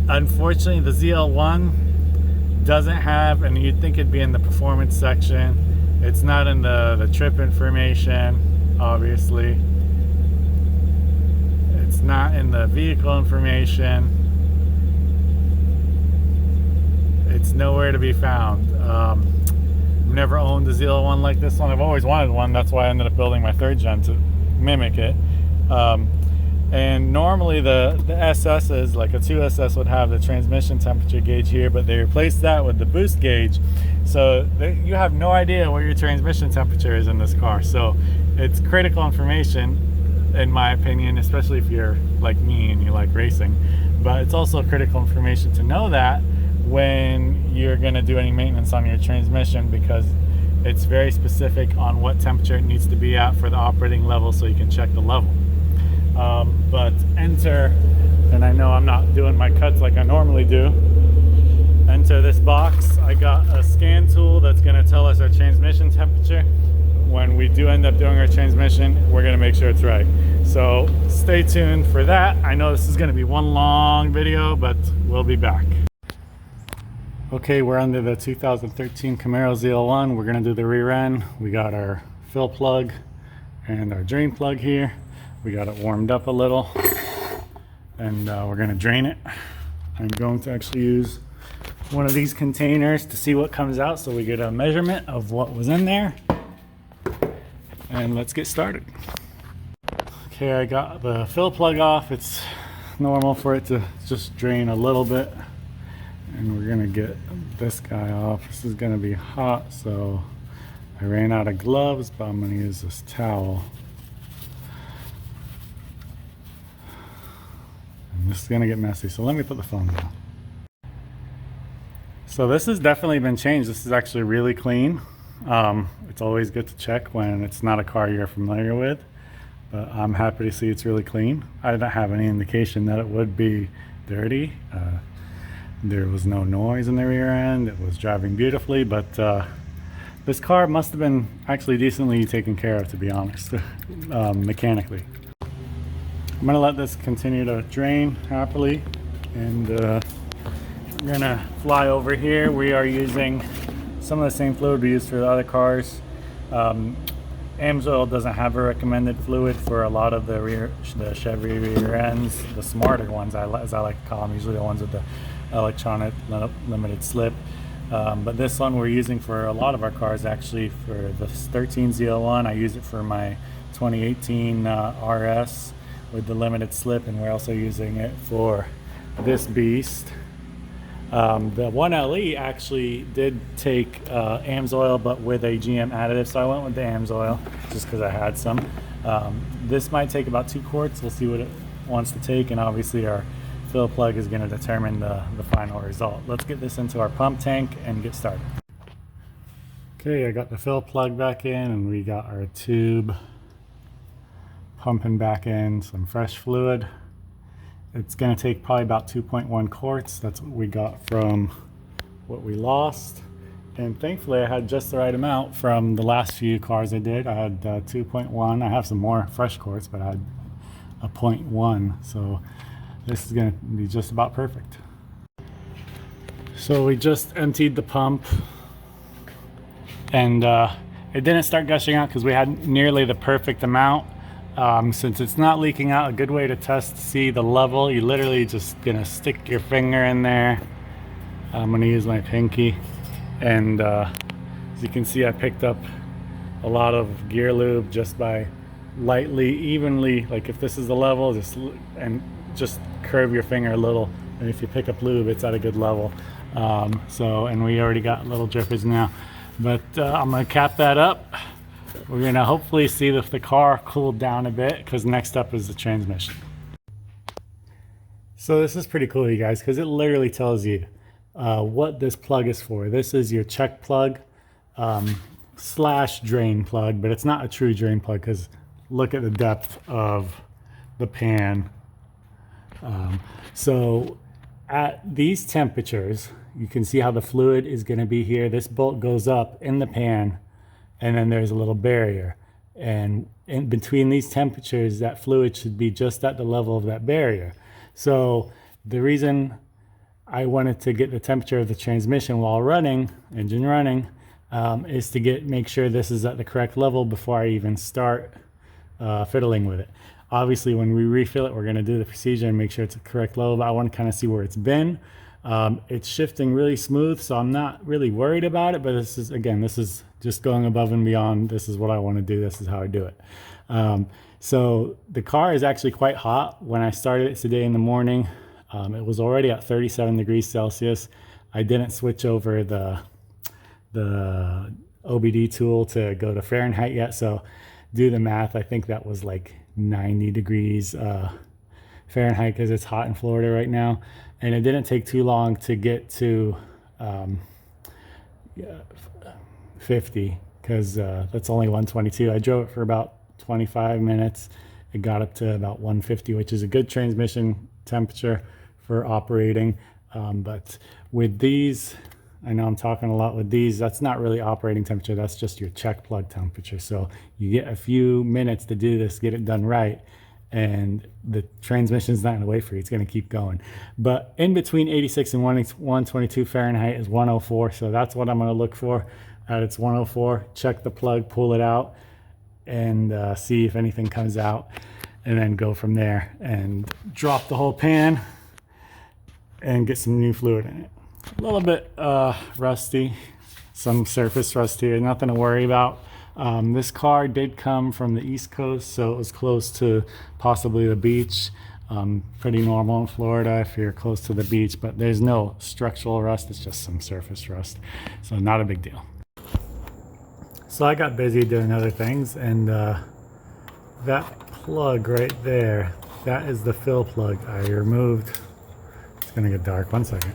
Unfortunately, the ZL1 doesn't have, and you'd think it'd be in the performance section, it's not in the trip information, obviously. It's not in the vehicle information. It's nowhere to be found. I've never owned a ZL1 like this one. I've always wanted one. That's why I ended up building my 3rd gen to mimic it. And normally the SS's, like a 2SS, would have the transmission temperature gauge here, but they replaced that with the boost gauge. So you have no idea what your transmission temperature is in this car. So it's critical information, in my opinion, especially if you're like me and you like racing. But it's also critical information to know that when you're gonna do any maintenance on your transmission, because it's very specific on what temperature it needs to be at for the operating level, so you can check the level. But enter, and I know I'm not doing my cuts like I normally do, enter this box. I got a scan tool that's going to tell us our transmission temperature. When we do end up doing our transmission, we're going to make sure it's right. So stay tuned for that. I know this is going to be one long video, but we'll be back. Okay, we're under the 2013 Camaro ZL1. We're going to do the rear end. We got our fill plug and our drain plug here. We got it warmed up a little, and we're going to drain it. I'm going to actually use one of these containers to see what comes out, so we get a measurement of what was in there. And let's get started. Okay, I got the fill plug off. It's normal for it to just drain a little bit. And we're gonna get this guy off. This is gonna be hot, so I ran out of gloves, but I'm gonna use this towel. And this is gonna get messy, so let me put the phone down. So this has definitely been changed. This is actually really clean. It's always good to check when it's not a car you're familiar with, but I'm happy to see it's really clean. I didn't have any indication that it would be dirty. There was no noise in the rear end. It was driving beautifully, but this car must have been actually decently taken care of, to be honest, mechanically. I'm gonna let this continue to drain happily, and we're gonna fly over here. We are using some of the same fluid we used for the other cars. AMSOIL doesn't have a recommended fluid for a lot of the Chevy rear ends, the smarter ones, as I like to call them, usually the ones with the electronic limited slip. But this one we're using for a lot of our cars, actually. For the 13Z01, I use it for my 2018 RS with the limited slip, and we're also using it for this beast. The 1LE actually did take AMSOIL, but with a GM additive, so I went with the AMSOIL just because I had some. This might take about 2 quarts. We'll see what it wants to take, and obviously our fill plug is going to determine the final result. Let's get this into our pump tank and get started. Okay, I got the fill plug back in, and we got our tube pumping back in some fresh fluid. It's going to take probably about 2.1 quarts. That's what we got from what we lost, and thankfully I had just the right amount from the last few cars I did. I had 2.1. I have some more fresh quarts, but I had a 0.1, so this is going to be just about perfect. So we just emptied the pump, and it didn't start gushing out because we had nearly the perfect amount. Since it's not leaking out, a good way to test to see the level, you literally just gonna stick your finger in there. I'm gonna use my pinky, and as you can see, I picked up a lot of gear lube just by lightly, evenly, like if this is the level, just curve your finger a little, and if you pick up lube, it's at a good level. And we already got little drippers now, but I'm gonna cap that up. We're gonna hopefully see if the car cooled down a bit, because next up is the transmission. So this is pretty cool, you guys, because it literally tells you what this plug is for. This is your check plug slash drain plug, but it's not a true drain plug because look at the depth of the pan. So at these temperatures, you can see how the fluid is going to be here. This bolt goes up in the pan, and then there's a little barrier, and in between these temperatures, that fluid should be just at the level of that barrier. So the reason I wanted to get the temperature of the transmission while running, engine running, is to make sure this is at the correct level before I even start fiddling with it. Obviously, when we refill it, we're going to do the procedure and make sure it's at the correct level, but I want to kind of see where it's been. It's shifting really smooth, so I'm not really worried about it, but this is just going above and beyond. This is what I want to do. This is how I do it. So the car is actually quite hot. When I started it today in the morning, it was already at 37 degrees Celsius. I didn't switch over the OBD tool to go to Fahrenheit yet, so do the math. I think that was like 90 degrees Fahrenheit because it's hot in Florida right now. And it didn't take too long to get to 50 because that's only 122. I drove it for about 25 minutes. It got up to about 150, which is a good transmission temperature for operating. But with these, I know I'm talking a lot with these, that's not really operating temperature. That's just your check plug temperature. So you get a few minutes to do this, get it done right, and the transmission's not going to wait for you. It's going to keep going. But in between 86 and 122 Fahrenheit is 104. So that's what I'm going to look for. At its 104, check the plug, pull it out, and see if anything comes out, and then go from there and drop the whole pan and get some new fluid in it. A little bit rusty, some surface rust here, nothing to worry about. This car did come from the East Coast, so it was close to possibly the beach. Pretty normal in Florida if you're close to the beach, but there's no structural rust, it's just some surface rust, so not a big deal. So I got busy doing other things, and that plug right there, that is the fill plug I removed. It's gonna get dark, 1 second.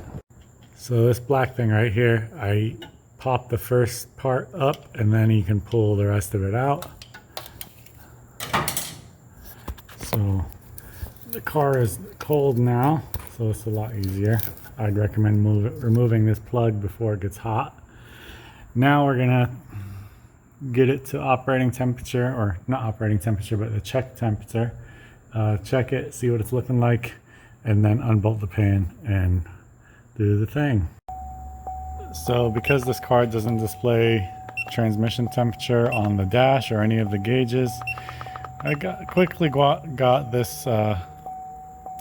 So this black thing right here, I popped the first part up and then you can pull the rest of it out. So the car is cold now, so it's a lot easier. I'd recommend removing this plug before it gets hot. Now we're gonna get it to operating temperature, or not operating temperature, but the check temperature. Check it, see what it's looking like, and then unbolt the pan and do the thing. So because this car doesn't display transmission temperature on the dash or any of the gauges, I quickly got this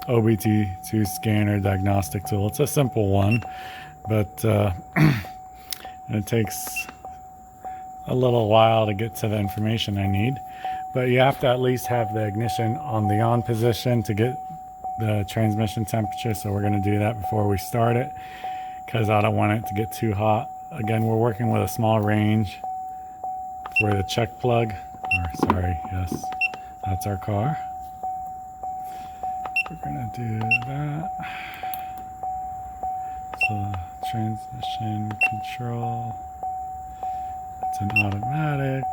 OBD2 scanner diagnostic tool. It's a simple one, but it takes a little while to get to the information I need. But you have to at least have the ignition on the on position to get the transmission temperature. So we're going to do that before we start it, because I don't want it to get too hot. Again, we're working with a small range for the check plug. Or sorry, yes, that's our car. We're going to do that. So transmission control. It's an automatic.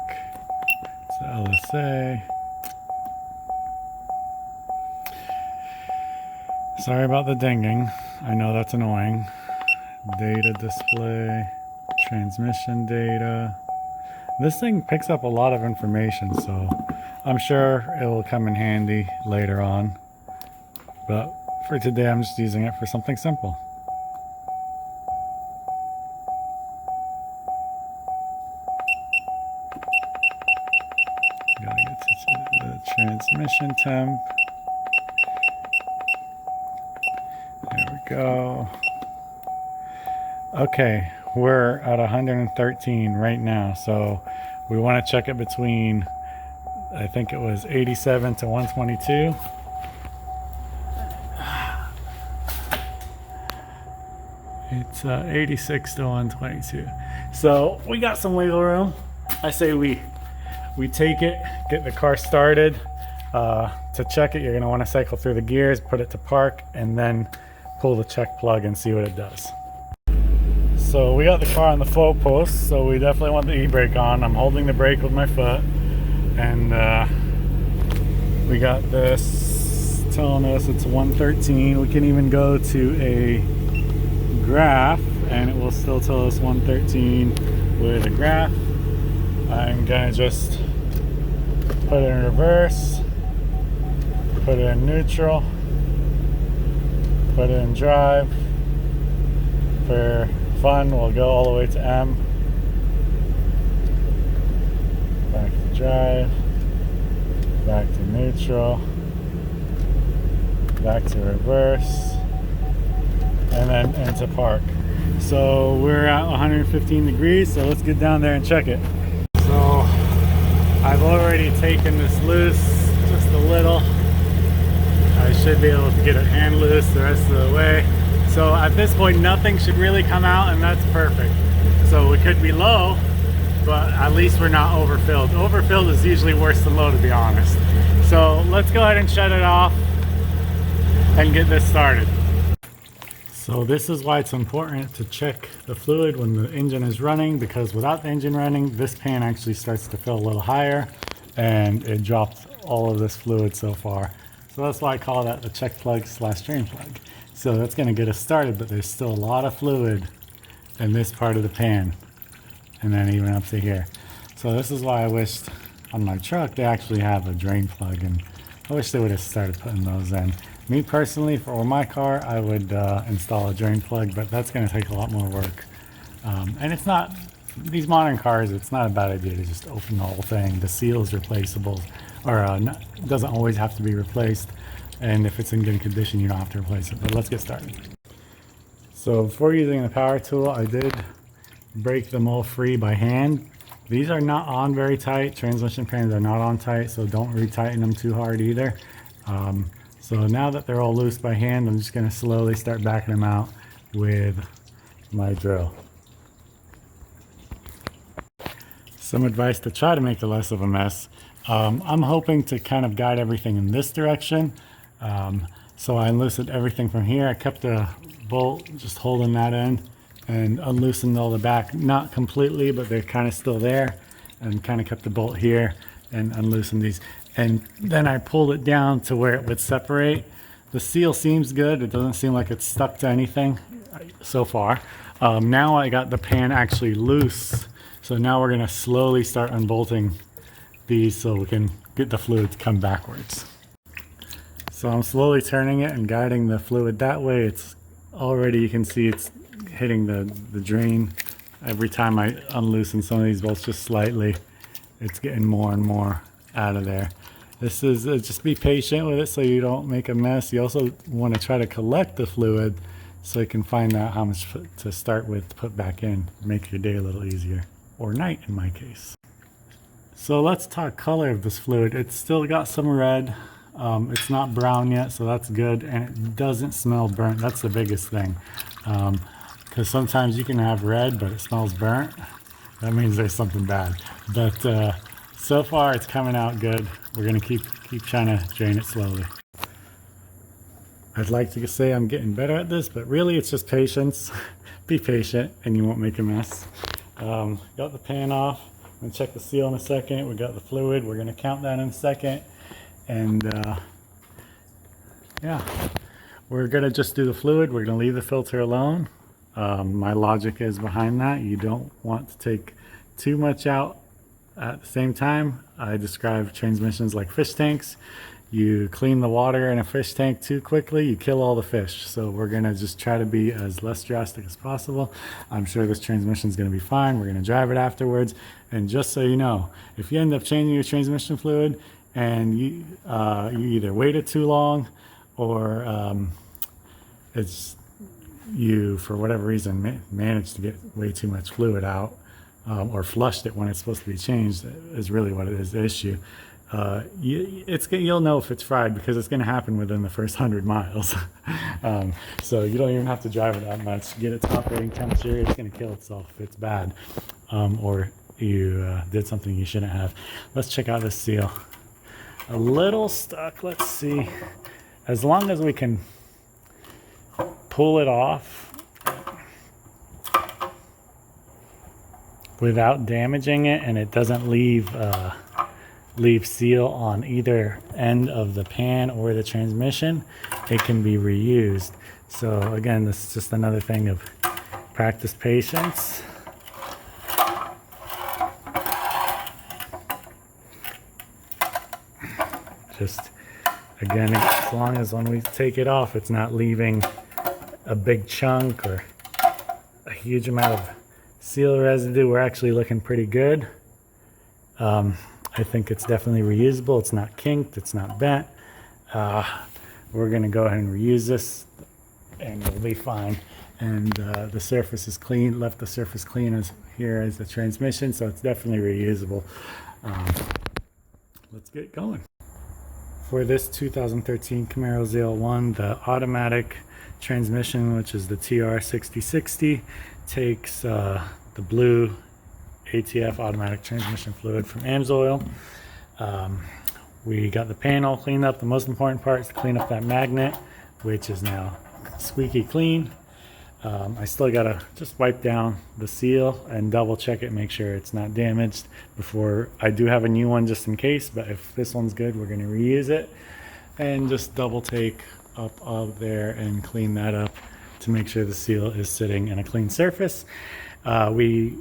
It's the LSA. Sorry about the dinging. I know that's annoying. Data display, transmission data. This thing picks up a lot of information, so I'm sure it will come in handy later on. But for today, I'm just using it for something simple. Gotta get to the transmission temp. There we go. Okay, we're at 113 right now, so we want to check it between, I think it was 87 to 122. It's 86 to 122. So we got some wiggle room. I say we take it, get the car started. To check it, you're going to want to cycle through the gears, put it to park, and then pull the check plug and see what it does. So we got the car on the 4-post, so we definitely want the e-brake on. I'm holding the brake with my foot, and we got this telling us it's 113. We can even go to a graph and it will still tell us 113 with a graph. I'm gonna just put it in reverse, put it in neutral, put it in drive. For fun, we'll go all the way to M, back to drive, back to neutral, back to reverse, and then into park. So we're at 115 degrees, so let's get down there and check it. So I've already taken this loose just a little. I should be able to get it hand loose the rest of the way. So at this point, nothing should really come out, and that's perfect. So it could be low, but at least we're not overfilled. Overfilled is usually worse than low, to be honest. So let's go ahead and shut it off and get this started. So this is why it's important to check the fluid when the engine is running, because without the engine running, this pan actually starts to fill a little higher and it drops all of this fluid so far. So that's why I call that the check plug / drain plug. So that's going to get us started, but there's still a lot of fluid in this part of the pan, and then even up to here. So this is why I wished on my truck they actually have a drain plug, and I wish they would have started putting those in. Me personally, for my car, I would install a drain plug, but that's going to take a lot more work. And it's not, these modern cars, it's not a bad idea to just open the whole thing. The seal is replaceable, or doesn't always have to be replaced. And if it's in good condition, you don't have to replace it. But let's get started. So before using the power tool, I did break them all free by hand. These are not on very tight. Transmission pans are not on tight, so don't retighten them too hard either. So now that they're all loose by hand, I'm just going to slowly start backing them out with my drill. Some advice to try to make it less of a mess. I'm hoping to kind of guide everything in this direction. So I unloosened everything from here. I kept the bolt just holding that end and unloosened all the back, not completely, but they're kind of still there, and kind of kept the bolt here and unloosened these. And then I pulled it down to where it would separate. The seal seems good. It doesn't seem like it's stuck to anything so far. Now I got the pan actually loose. So now we're gonna slowly start unbolting these so we can get the fluid to come backwards. So I'm slowly turning it and guiding the fluid that way. It's already, you can see it's hitting the drain. Every time I unloosen some of these bolts just slightly, it's getting more and more out of there. This is, just be patient with it so you don't make a mess. You also want to try to collect the fluid so you can find out how much to start with to put back in, make your day a little easier, or night in my case. So let's talk color of this fluid. It's still got some red. It's not brown yet, so that's good, and it doesn't smell burnt. That's the biggest thing, because sometimes you can have red but it smells burnt. That means there's something bad. But so far it's coming out good. We're gonna keep trying to drain it slowly. I'd like to say I'm getting better at this, but really it's just patience. Be patient and you won't make a mess. Got the pan off. I'm gonna check the seal in a second. We got the fluid. We're gonna count that in a second. And yeah, we're gonna just do the fluid. We're gonna leave the filter alone. My logic is behind that. You don't want to take too much out at the same time. I describe transmissions like fish tanks. You clean the water in a fish tank too quickly, you kill all the fish. So we're gonna just try to be as less drastic as possible. I'm sure this transmission is gonna be fine. We're gonna drive it afterwards. And just so you know, if you end up changing your transmission fluid and you either waited too long or it's you, for whatever reason, managed to get way too much fluid out, or flushed it when it's supposed to be changed, is really what it is, the issue. You'll know if it's fried because it's going to happen within the first 100 miles. So you don't even have to drive it that much. Get its operating temperature, it's going to kill itself if it's bad, or you did something you shouldn't have. Let's check out this seal. A little stuck. Let's see. As long as we can pull it off without damaging it, and it doesn't leave seal on either end of the pan or the transmission, it can be reused. So again, this is just another thing of practice patience. Just again, as long as when we take it off, it's not leaving a big chunk or a huge amount of seal residue, we're actually looking pretty good. I think it's definitely reusable. It's not kinked, it's not bent. We're gonna go ahead and reuse this and it'll be fine. And the surface is clean, left the surface clean as here as the transmission, so it's definitely reusable. Let's get going. For this 2013 Camaro ZL1, the automatic transmission, which is the TR6060, takes the blue ATF automatic transmission fluid from AMSOIL. We got the pan all cleaned up. The most important part is to clean up that magnet, which is now squeaky clean. I still gotta just wipe down the seal and double check it, make sure it's not damaged before I do have a new one just in case, but if this one's good, we're gonna reuse it. And just double take up there and clean that up to make sure the seal is sitting in a clean surface. We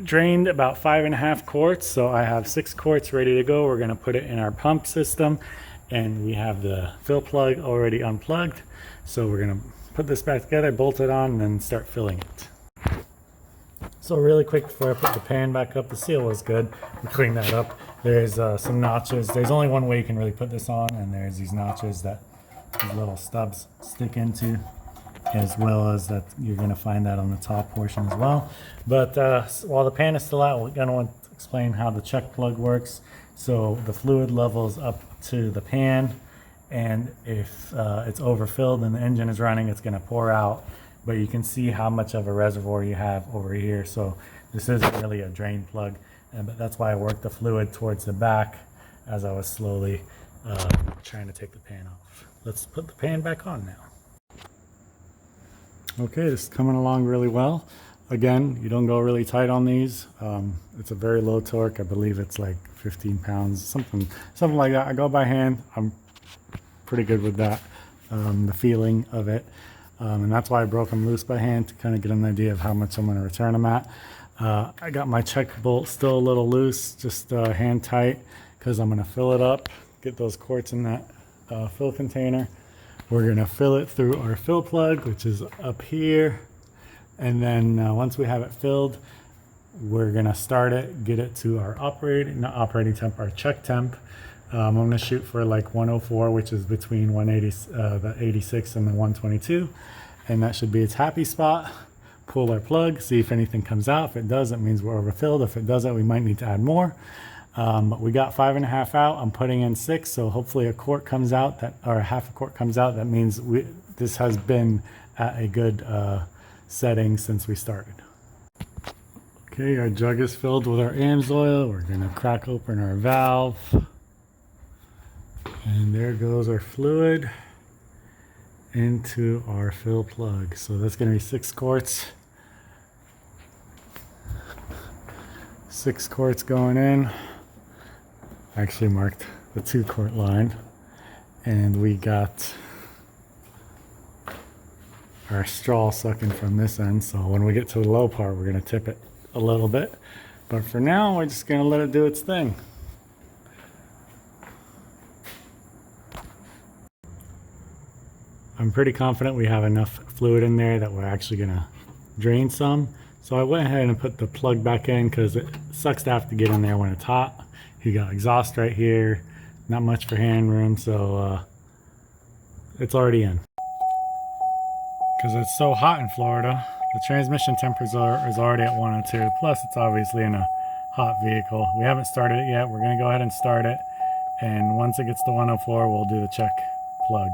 drained about 5.5 quarts, so I have 6 quarts ready to go. We're gonna put it in our pump system, and we have the fill plug already unplugged. So we're gonna put this back together, bolt it on, and then start filling it. So really quick before I put the pan back up, the seal was good. We cleaned that up. There's some notches. There's only one way you can really put this on, and there's these notches that these little stubs stick into, as well as that you're going to find that on the top portion as well. But while the pan is still out, we're going to want to explain how the check plug works. So the fluid levels up to the pan, and if it's overfilled and the engine is running, it's going to pour out. But you can see how much of a reservoir you have over here. So this isn't really a drain plug, but that's why I worked the fluid towards the back as I was slowly trying to take the pan off. Let's put the pan back on now. Okay, this is coming along really well. Again, you don't go really tight on these. It's a very low torque. I believe it's like 15 pounds, something like that. I go by hand. I'm pretty good with that, the feeling of it. And that's why I broke them loose by hand, to kind of get an idea of how much I'm going to return them at. I got my check bolt still a little loose, just hand tight, because I'm going to fill it up, get those quarts in that fill container. We're going to fill it through our fill plug, which is up here. And then once we have it filled, we're going to start it, get it to our not operating temp, our check temp. I'm going to shoot for like 104, which is between the 86 and the 122. And that should be its happy spot. Pull our plug, see if anything comes out. If it does, it means we're overfilled. If it doesn't, we might need to add more. But we got 5.5 out. I'm putting in 6, so hopefully a quart comes out, or half a quart comes out. That means this has been at a good setting since we started. Okay, our jug is filled with our AMSOIL. We're gonna crack open our valve. And there goes our fluid into our fill plug. So that's gonna be 6 quarts. 6 quarts going in. I actually marked the 2 quart line. And we got our straw sucking from this end, so when we get to the low part, we're going to tip it a little bit, but for now we're just going to let it do its thing. I'm pretty confident we have enough fluid in there that we're actually going to drain some, so I went ahead and put the plug back in because it sucks to have to get in there when it's hot. You got exhaust right here, not much for hand room, so it's already in. Because it's so hot in Florida, the transmission temperature is already at 102. Plus, it's obviously in a hot vehicle. We haven't started it yet. We're going to go ahead and start it. And once it gets to 104, we'll do the check plug.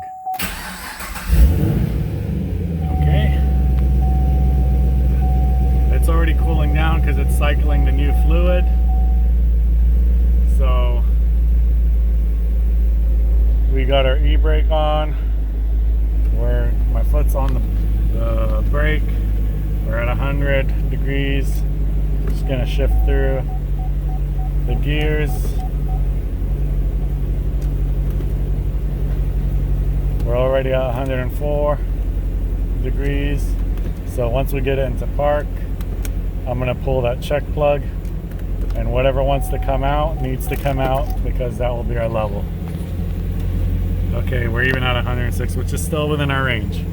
Okay. It's already cooling down because it's cycling the new fluid. So, we got our e-brake on. Where my foot's on the brake. We're at 100 degrees. Just gonna shift through the gears. We're already at 104 degrees. So once we get it into park, I'm gonna pull that check plug, and whatever wants to come out needs to come out, because that will be our level. Okay, we're even at 106, which is still within our range.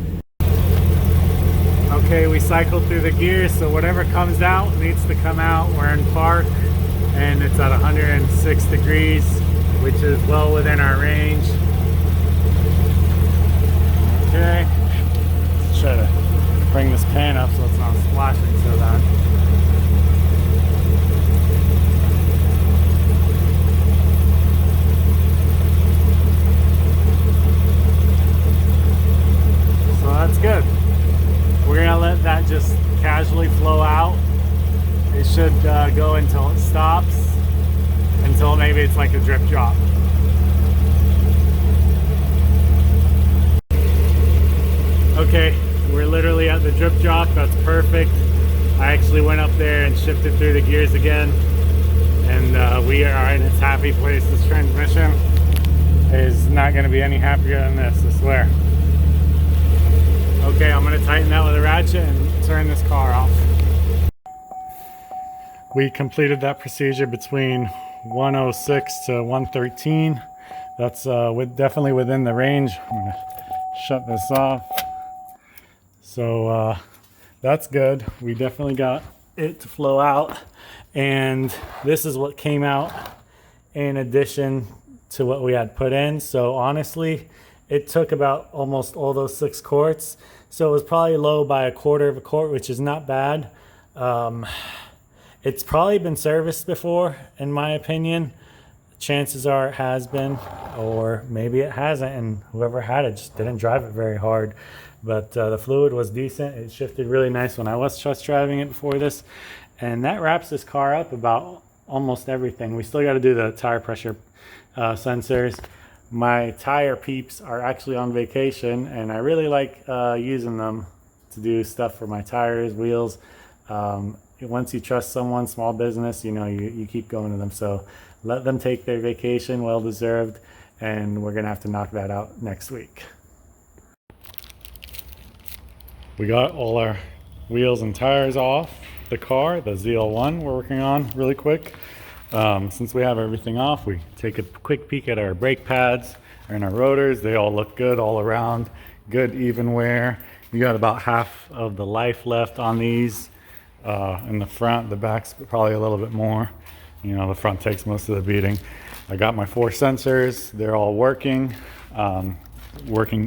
Okay, we cycled through the gears, so whatever comes out needs to come out. We're in park, and it's at 106 degrees, which is well within our range. Okay, let's try to bring this pan up so it's not splashing so bad. That's good. We're gonna let that just casually flow out. It should go until it stops, until maybe it's like a drip drop. Okay, we're literally at the drip drop. That's perfect. I actually went up there and shifted through the gears again, and we are in its happy place. This transmission is not going to be any happier than this, I swear. Okay, I'm going to tighten that with a ratchet and turn this car off. We completed that procedure between 106 to 113. That's definitely within the range. I'm going to shut this off. So that's good. We definitely got it to flow out. And this is what came out in addition to what we had put in. So honestly, it took about almost all those 6 quarts. So it was probably low by a quarter of a quart, which is not bad. It's probably been serviced before, in my opinion, chances are it has been, or maybe it hasn't, and whoever had it just didn't drive it very hard. But the fluid was decent. It shifted really nice when I was test driving it before this, and that wraps this car up about almost everything. We still got to do the tire pressure sensors. My tire peeps are actually on vacation, and I really like using them to do stuff for my tires, wheels. Once you trust someone, small business, you know, you keep going to them. So let them take their vacation, well deserved, and we're gonna have to knock that out next week. We got all our wheels and tires off the car, the ZL1 we're working on really quick. Since we have everything off, we take a quick peek at our brake pads and our rotors. They all look good all around, good even wear. We got about half of the life left on these in the front. The back's probably a little bit more. You know, the front takes most of the beating. I got my 4 sensors. They're all working,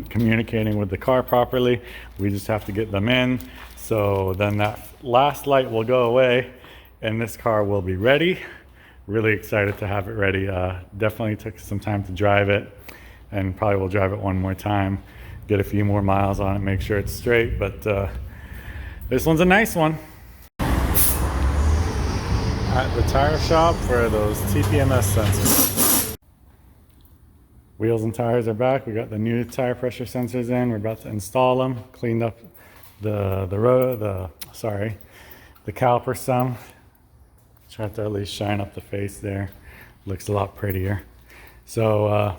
communicating with the car properly. We just have to get them in. So then that last light will go away and this car will be ready. Really excited to have it ready. Definitely took some time to drive it, and probably will drive it one more time, get a few more miles on it, make sure it's straight. But this one's a nice one. At the tire shop for those TPMS sensors. Wheels and tires are back. We got the new tire pressure sensors in. We're about to install them. Cleaned up the caliper some. Tried to at least shine up the face there. Looks a lot prettier. So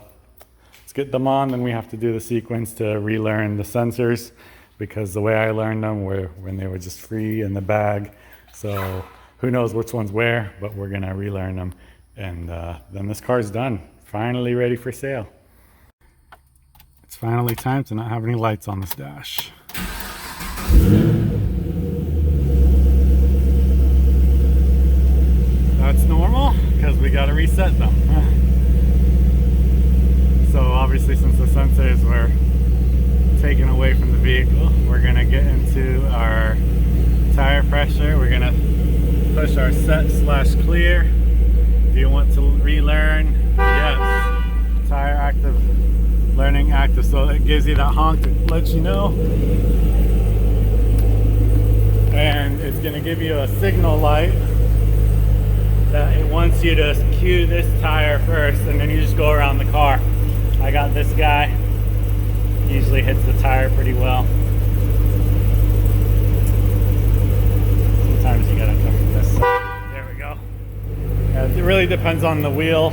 let's get them on. Then we have to do the sequence to relearn the sensors, because the way I learned them were when they were just free in the bag. So who knows which one's where, but we're gonna relearn them. And then this car's done. Finally ready for sale. It's finally time to not have any lights on this dash. That's normal, because we got to reset them. So obviously, since the sensors were taken away from the vehicle, we're going to get into our tire pressure. We're going to push our set/clear. Do you want to relearn? Yes. Tire active, learning active. So it gives you that honk to let you know. And it's going to give you a signal light that it wants you to cue this tire first, and then you just go around the car. I got this guy. Usually hits the tire pretty well. Sometimes you gotta come from this side. There we go. It really depends on the wheel.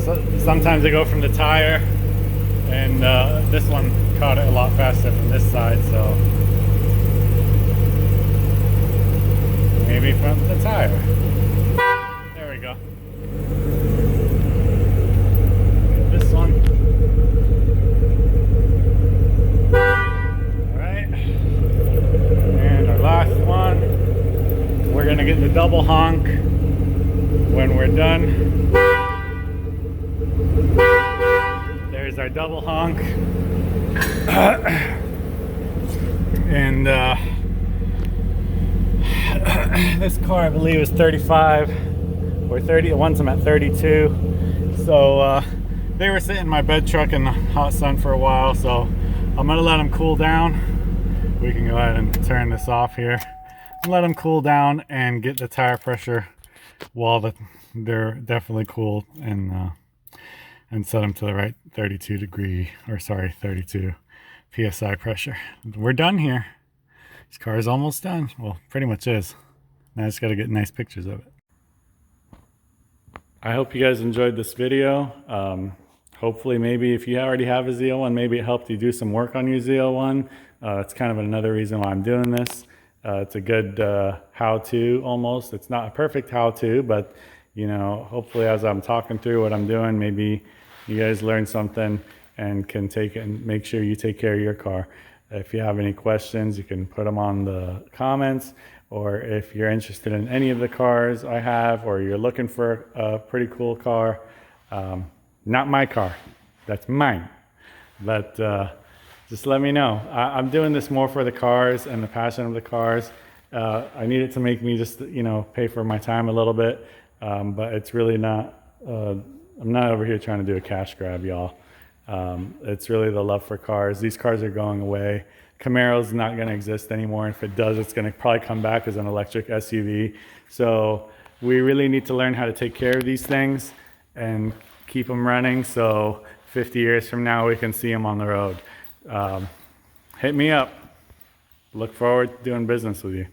So, sometimes they go from the tire, and this one caught it a lot faster from this side, so maybe from the tire. Go. This one. Alright. And our last one. We're going to get the double honk when we're done. There's our double honk. And this car, I believe, is 35. Or 30, once I'm at 32. So they were sitting in my bed truck in the hot sun for a while, so I'm gonna let them cool down. We can go ahead and turn this off here and let them cool down and get the tire pressure while they're definitely cool, and set them to the right 32 psi pressure. We're done here. This car is almost done. Well, pretty much is. Now I just got to get nice pictures of it. I hope you guys enjoyed this video. Hopefully, maybe if you already have a ZL1, maybe it helped you do some work on your ZL1. It's kind of another reason why I'm doing this. It's a good how-to almost. It's not a perfect how-to, but you know, hopefully as I'm talking through what I'm doing, maybe you guys learn something and can take it and make sure you take care of your car. If you have any questions, you can put them on the comments. Or if you're interested in any of the cars I have, or you're looking for a pretty cool car, not my car, that's mine, but just let me know. I'm doing this more for the cars and the passion of the cars. I need it to make me just, you know, pay for my time a little bit, but it's really not I'm not over here trying to do a cash grab, y'all. It's really the love for cars. These cars are going away. Camaro's not going to exist anymore. If it does, it's going to probably come back as an electric SUV. So we really need to learn how to take care of these things and keep them running, so 50 years from now we can see them on the road. Hit me up. Look forward to doing business with you.